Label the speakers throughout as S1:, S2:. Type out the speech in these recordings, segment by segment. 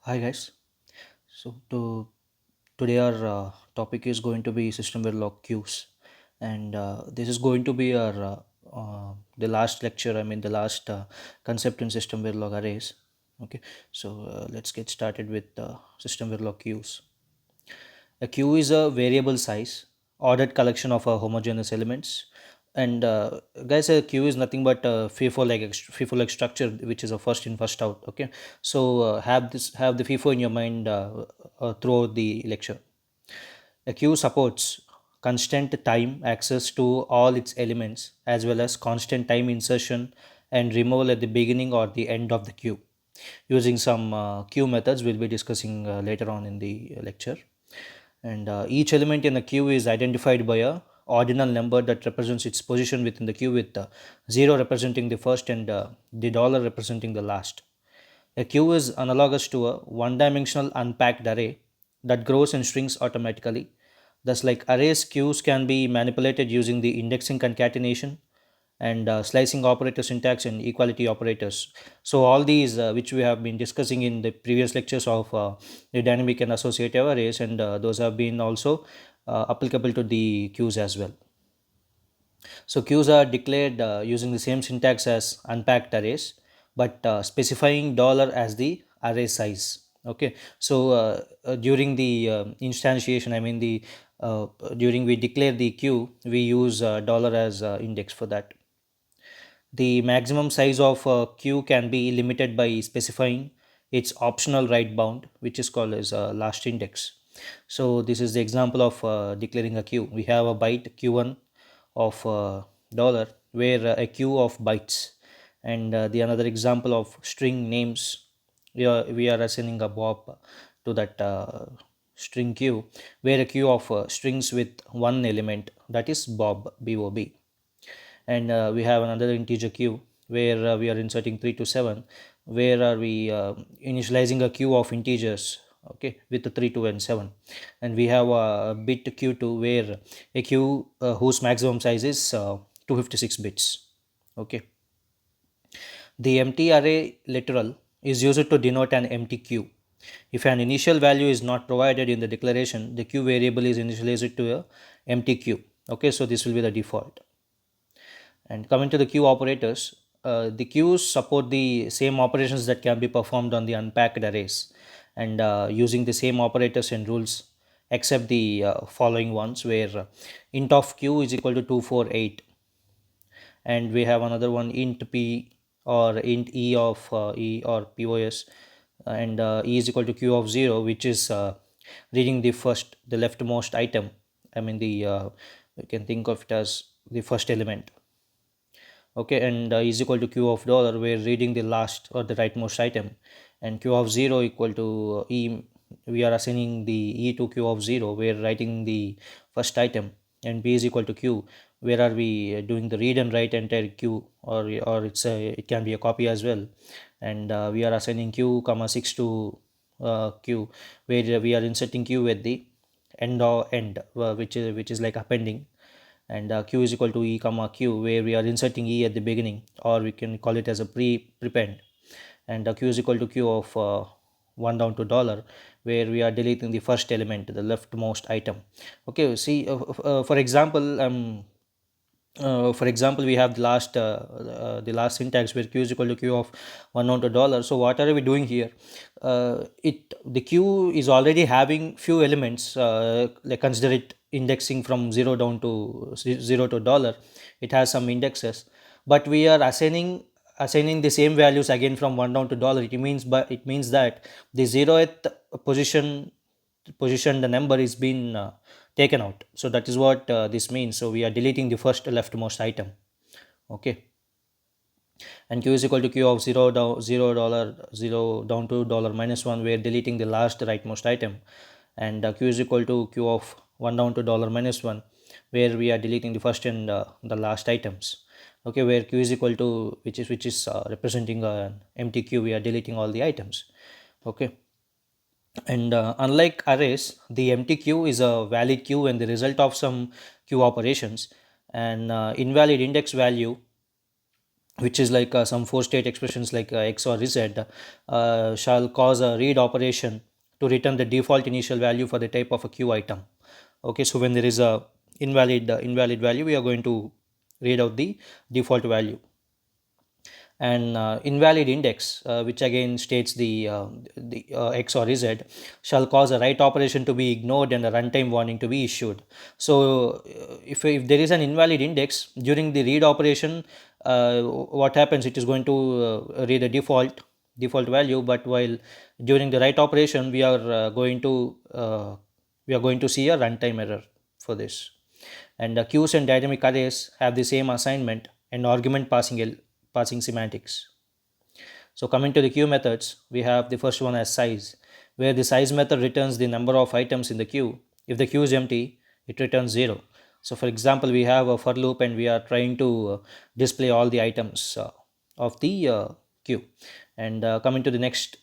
S1: Hi guys. Today our topic is going to be system verilog queues, and this is going to be our the last lecture. I mean the last concept in system verilog arrays. Okay, let's get started with system verilog queues. A queue is a variable size ordered collection of homogeneous elements. And guys, a queue is nothing but a FIFO like structure, which is a first in first out. Okay, have the FIFO in your mind throughout the lecture. A queue supports constant time access to all its elements as well as constant time insertion and removal at the beginning or the end of the queue using some queue methods we'll be discussing later on in the lecture. And each element in the queue is identified by a ordinal number that represents its position within the queue, with 0 representing the first and the dollar representing the last. A queue is analogous to a one-dimensional unpacked array that grows in strings automatically. Thus, like arrays, queues can be manipulated using the indexing concatenation and slicing operator syntax and equality operators. So all these which we have been discussing in the previous lectures of the dynamic and associative arrays, and those have been also applicable to the queues as well. So queues are declared using the same syntax as unpacked arrays, but specifying dollar as the array size. Okay, so during the instantiation, I mean the during we declare the queue, we use dollar as index for that. The maximum size of a queue can be limited by specifying its optional right bound, which is called as last index. So this is the example of declaring a queue. We have a byte q1 of dollar, where a queue of bytes, and the another example of string names. We are assigning a bob to that string queue, where a queue of strings with one element, that is bob, bob. And we have another integer queue where we are inserting 3 to 7, where are we initializing a queue of integers, okay, with the 3 2 and 7. And we have a bit q2, where a queue whose maximum size is 256 bits. Okay, the empty array literal is used to denote an empty queue. If an initial value is not provided in the declaration, the queue variable is initialized to a empty queue. Okay, so this will be the default. And coming to the queue operators, the queues support the same operations that can be performed on the unpacked arrays, and using the same operators and rules, except the following ones, where int of q is equal to 248, and we have another one int p or int e of e or pos, and e is equal to q of 0, which is reading the leftmost item. I mean the you can think of it as the first element. Okay, and is equal to q of dollar, where reading the last or the rightmost item, and q of 0 equal to e, we are assigning the e to q of 0, where writing the first item, and b is equal to q, where are we doing the read and write entire q, or it can be a copy as well. And we are assigning q comma 6 to q, where we are inserting q at the end, which is like appending. And q is equal to e comma q, where we are inserting e at the beginning, or we can call it as a prepend. And q is equal to q of 1 down to dollar, where we are deleting the first element, the leftmost item. Okay, see, for example, we have the last syntax, where q is equal to q of 1 down to dollar. So what are we doing here? It the queue is already having few elements, like consider it indexing from 0 down to 0 to dollar. It has some indexes, but we are assigning the same values again from 1 down to dollar. It means that the 0th position the number is been taken out. So that is what this means. So we are deleting the first leftmost item. Okay, and q is equal to q of 0 down 0 dollar 0 down to dollar minus 1, where deleting the last rightmost item. And q is equal to q of 1 down to dollar minus 1, where we are deleting the first and the last items. Okay, where q is equal to, which is representing an empty queue, we are deleting all the items. Okay, and unlike arrays, the empty queue is a valid queue and the result of some queue operations. An invalid index value which is like some four state expressions like x or z, shall cause a read operation to return the default initial value for the type of a queue item. Okay, so when there is a invalid value, we are going to read out the default value. And invalid index, which again states the x or z, shall cause a write operation to be ignored and a runtime warning to be issued. So if there is an invalid index during the read operation, what happens, it is going to read the default value, but while during the write operation, we are going to see a runtime error for this. And queues and dynamic arrays have the same assignment and argument passing semantics. So coming to the queue methods, we have the first one as size, where the size method returns the number of items in the queue. If the queue is empty, it returns 0. So for example, we have a for loop and we are trying to display all the items of the queue. And coming to the next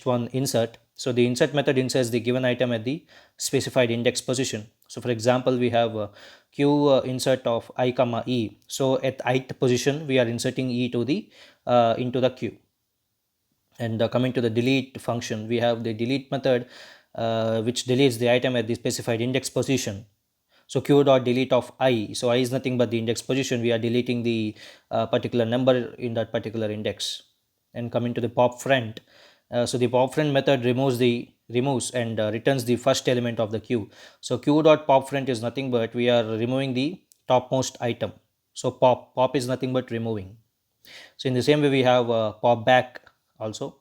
S1: one, insert. So the insert method inserts the given item at the specified index position. So for example, we have a queue insert of I comma e. So at ith position, we are inserting e to the into the queue. And coming to the delete function, we have the delete method, which deletes the item at the specified index position. So q dot delete of I, so I is nothing but the index position. We are deleting the particular number in that particular index. And coming to the pop friend, so the pop friend method removes and returns the first element of the queue. So q dot pop friend is nothing but we are removing the topmost item. So pop is nothing but removing. So in the same way, we have pop back also.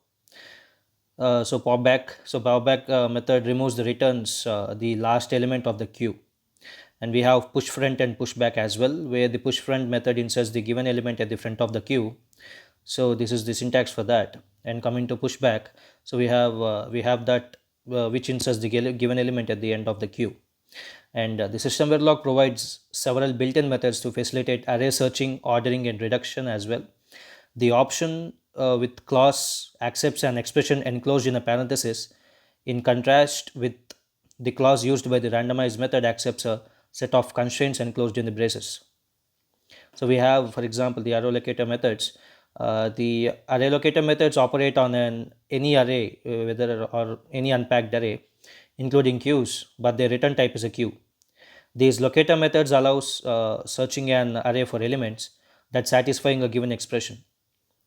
S1: So pop back method removes the returns the last element of the queue. And we have push front and push back as well, where the push front method inserts the given element at the front of the queue. So this is the syntax for that. And coming to pushback, so we have that which inserts the given element at the end of the queue. And the system verilog provides several built-in methods to facilitate array searching, ordering, and reduction as well. The option with clause accepts an expression enclosed in a parenthesis, in contrast with the clause used by the randomized method accepts a set of constraints enclosed in the braces. So we have, for example, the array locator methods. The array locator methods operate on any array, whether or any unpacked array, including queues, but their return type is a queue. These locator methods allows searching an array for elements that satisfying a given expression.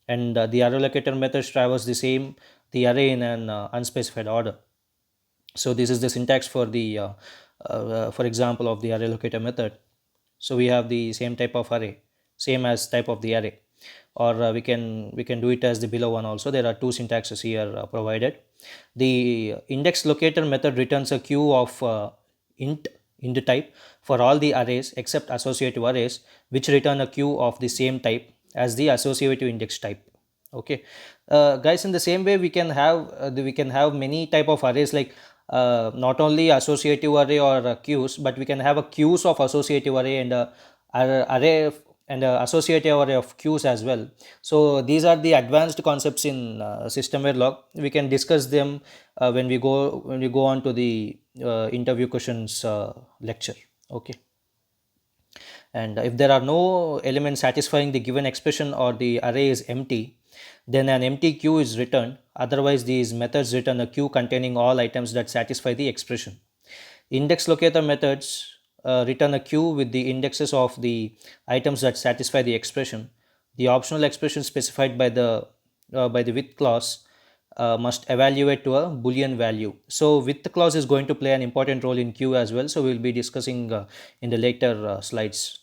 S1: And the array locator methods traverse the array in an unspecified order. So this is the syntax for the for example of the array locator method. So we have the same type of array, same as type of the array, or we can do it as the below one also. There are two syntaxes here provided. The index locator method returns a queue of int type for all the arrays except associative arrays, which return a queue of the same type as the associative index type. Okay, guys, in the same way we can have many type of arrays, like not only associative array or queues, but we can have a queues of associative array and array and associative array of queues as well. So these are the advanced concepts in system verilog. We can discuss them when we go on to the interview questions lecture. Okay. And if there are no elements satisfying the given expression or the array is empty, then an empty queue is returned. Otherwise, these methods return a queue containing all items that satisfy the expression. Index locator methods return a queue with the indexes of the items that satisfy the expression. The optional expression specified by the with clause must evaluate to a boolean value. So with clause is going to play an important role in queue as well. So we'll be discussing in the later slides.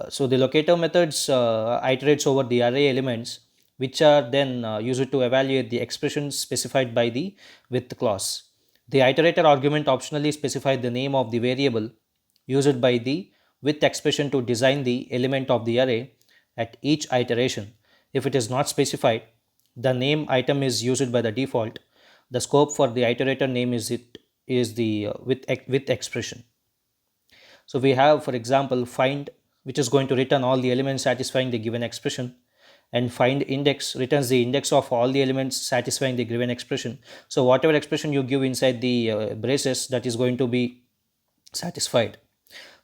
S1: So the locator methods iterates over the array elements, which are then used to evaluate the expressions specified by the with clause. The iterator argument optionally specifies the name of the variable used by the with expression to design the element of the array at each iteration. If it is not specified, the name item is used by the default. The scope for the iterator name is the with expression. So we have, for example, find, which is going to return all the elements satisfying the given expression, and find index returns the index of all the elements satisfying the given expression. So whatever expression you give inside the braces, that is going to be satisfied.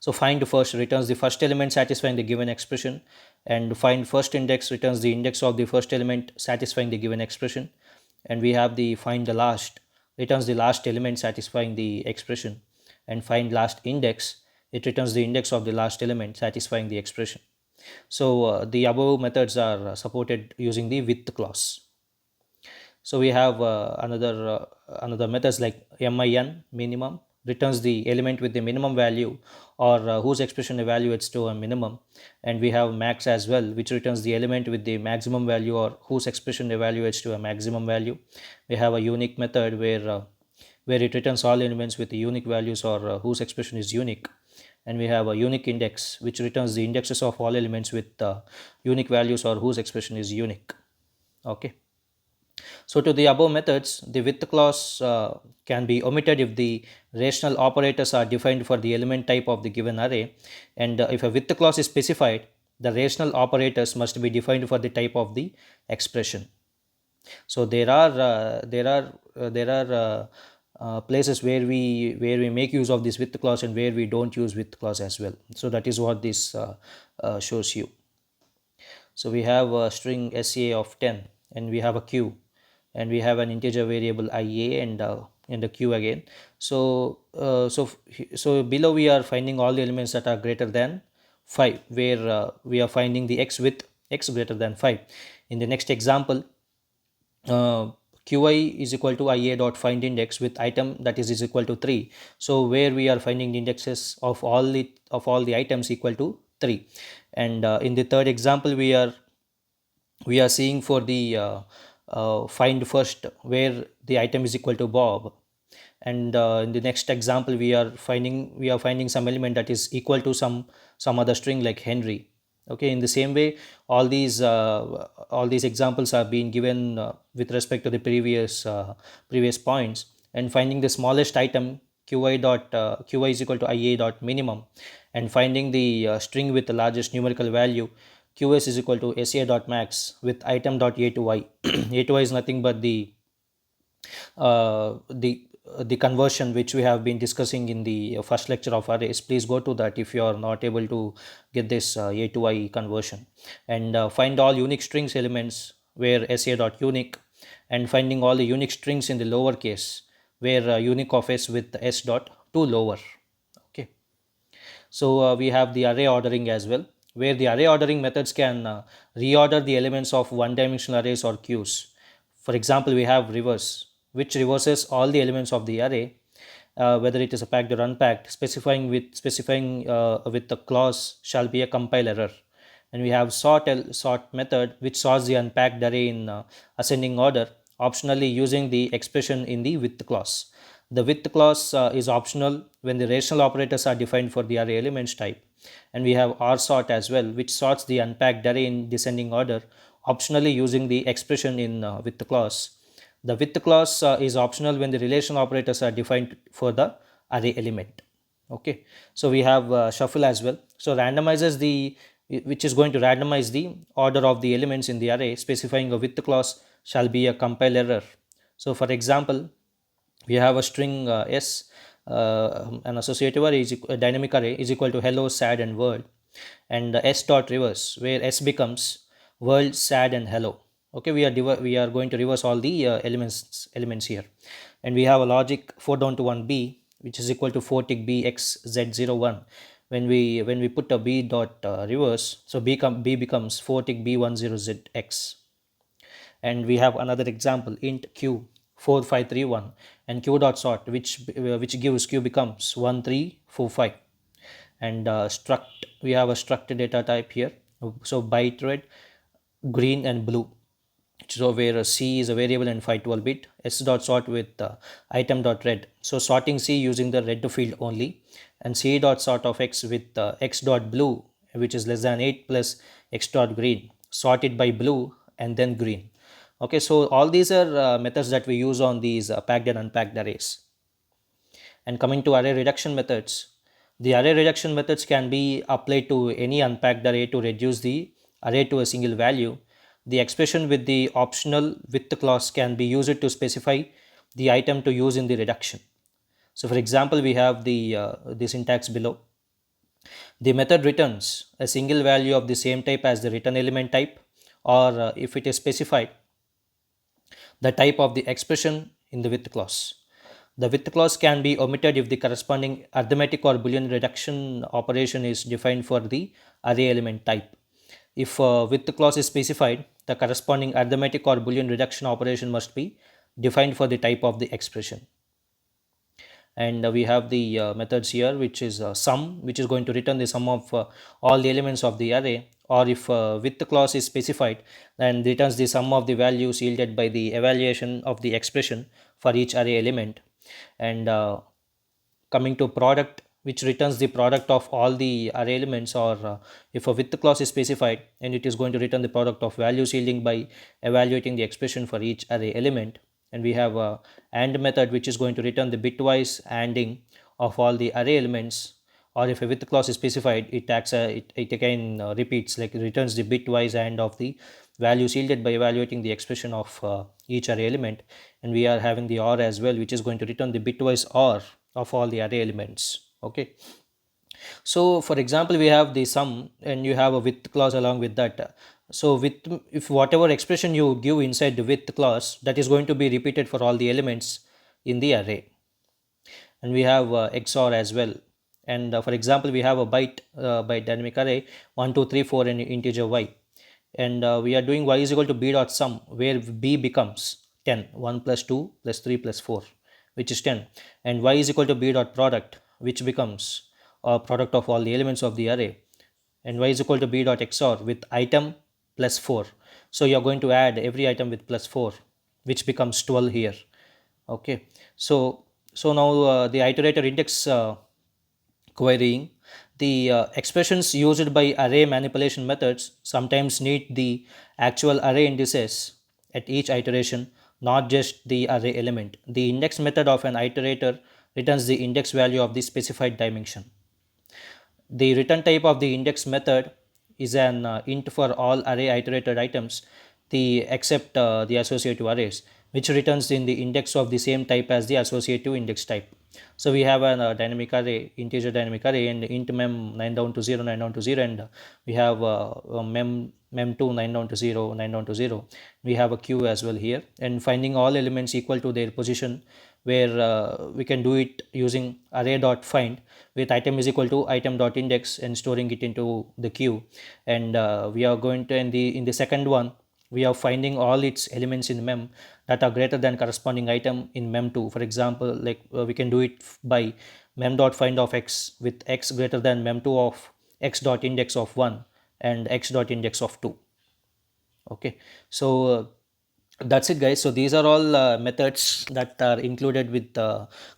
S1: So find first returns the first element satisfying the given expression, and find first index returns the index of the first element satisfying the given expression, and we have the find the last returns the last element satisfying the expression, and find last index, it returns the index of the last element satisfying the expression. So the above methods are supported using the with clause. So we have another methods like min minimum returns the element with the minimum value, or whose expression evaluates to a minimum, and we have max as well, which returns the element with the maximum value or whose expression evaluates to a maximum value. We have a unique method where it returns all elements with the unique values or whose expression is unique, and we have a unique index which returns the indexes of all elements with unique values or whose expression is unique. Okay. So to the above methods, the with clause can be omitted if the rational operators are defined for the element type of the given array, and if a with clause is specified, the rational operators must be defined for the type of the expression. So there are places where we make use of this with clause and where we don't use with clause as well. So that is what this shows you. So we have a string SA of 10, and we have a q, and we have an integer variable ia, and a q again. So below we are finding all the elements that are greater than 5, where we are finding the x with x greater than 5. In the next example, qi is equal to ia dot find index with item that is equal to 3. So where we are finding the indexes of all the items equal to 3. And in the third example, we are seeing for the find first where the item is equal to Bob, and in the next example we are finding some element that is equal to some other string like Henry. Okay, in the same way, all these examples are being given with respect to the previous points, and finding the smallest item qi is equal to ia dot minimum, and finding the string with the largest numerical value qs is equal to sa dot max with item dot a to y. A to y is nothing but uh, the the conversion which we have been discussing in the first lecture of arrays. Please go to that if you are not able to get this a to y conversion, and find all unique strings elements where sa dot unique, and finding all the unique strings in the lower case where unique of s with s dot to lower. Okay. So we have the array ordering as well, where the array ordering methods can reorder the elements of one-dimensional arrays or queues. For example, we have reverse, which reverses all the elements of the array, whether it is a packed or unpacked, specifying with the clause shall be a compile error. And we have sort method, which sorts the unpacked array in ascending order, optionally using the expression in the with clause. The with clause is optional when the rational operators are defined for the array elements type. And we have rsort as well, which sorts the unpacked array in descending order, optionally using the expression in with clause. The with clause is optional when the relational operators are defined for the array element. Okay, so we have shuffle as well. So randomizes the which is going to randomize the order of the elements in the array, specifying a with clause shall be a compile error. So for example, we have a string s, an associative array a dynamic array is equal to hello, sad, and world, and s dot reverse where s becomes world, sad, and hello. Okay, we are going to reverse all the elements here, and we have a logic 4 down to 1 b, which is equal to 4 tick b x z01. When we put a b dot reverse, so b becomes 4 tick b10 z x. And we have another example, int q 4531, and q dot sort, which gives q becomes 1345. And struct, we have a struct data type here, so byte red, green, and blue. So where c is a variable and 512 bit, s dot sort with item dot red, so sorting c using the red field only, and c dot sort of x with x dot blue, which is less than 8 plus x dot green, sorted by blue and then green. Okay, so all these are methods that we use on these packed and unpacked arrays. And coming to array reduction methods, the array reduction methods can be applied to any unpacked array to reduce the array to a single value. The expression with the optional with clause can be used to specify the item to use in the reduction. So for example, we have the syntax below. The method returns a single value of the same type as the return element type, or if it is specified, the type of the expression in the with clause. The with clause can be omitted if the corresponding arithmetic or Boolean reduction operation is defined for the array element type. If with clause is specified, the corresponding arithmetic or Boolean reduction operation must be defined for the type of the expression. And we have the methods here, which is sum, which is going to return the sum of all the elements of the array, or if with clause is specified, then returns the sum of the values yielded by the evaluation of the expression for each array element. And coming to product, which returns the product of all the array elements, or if a with clause is specified, and it is going to return the product of values yielding by evaluating the expression for each array element. And we have a AND method, which is going to return the bitwise ANDing of all the array elements, or if a with clause is specified, it acts it again repeats, like it returns the bitwise AND of the values yielded by evaluating the expression of each array element. And we are having the OR as well, which is going to return the bitwise OR of all the array elements. Okay, so for example, we have the sum and you have a with clause along with that. So with, if whatever expression you give inside the with clause, that is going to be repeated for all the elements in the array. And we have XOR as well. And for example, we have a byte dynamic array 1 2 3 4 and integer y. And we are doing y is equal to b dot sum, where b becomes 10, 1 plus 2 plus 3 plus 4, which is 10, and y is equal to b dot product, which becomes a product of all the elements of the array, and y is equal to b dot XOR with item plus 4. So you are going to add every item with plus 4, which becomes 12 here. Okay, so now the iterator index querying, the expressions used by array manipulation methods sometimes need the actual array indices at each iteration, not just the array element. The index method of an iterator returns the index value of the specified dimension. The return type of the index method is an int for all array iterated items, the except the associative arrays, which returns in the index of the same type as the associative index type. So we have a dynamic array, integer dynamic array, and int mem 9 down to 0, 9 down to 0, and we have mem2 9 down to 0, 9 down to 0. We have a queue as well here, and finding all elements equal to their position, where we can do it using array dot find with item is equal to item dot index and storing it into the queue. And we are going to, in the second one, we are finding all its elements in mem that are greater than corresponding item in mem2. For example, like we can do it by mem dot find of x with x greater than mem2 of x dot index of 1 and x dot index of 2. Okay, so that's it, guys. So these are all methods that are included with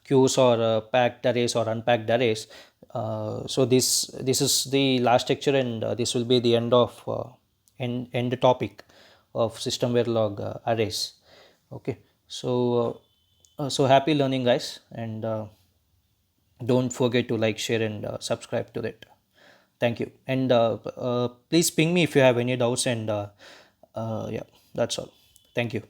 S1: queues, or packed arrays or unpacked arrays. So this is the last lecture, and this will be the end of end topic of system verilog arrays. Okay, so so happy learning, guys, and don't forget to like, share, and subscribe to that. Thank you, and please ping me if you have any doubts, and yeah, that's all. Thank you.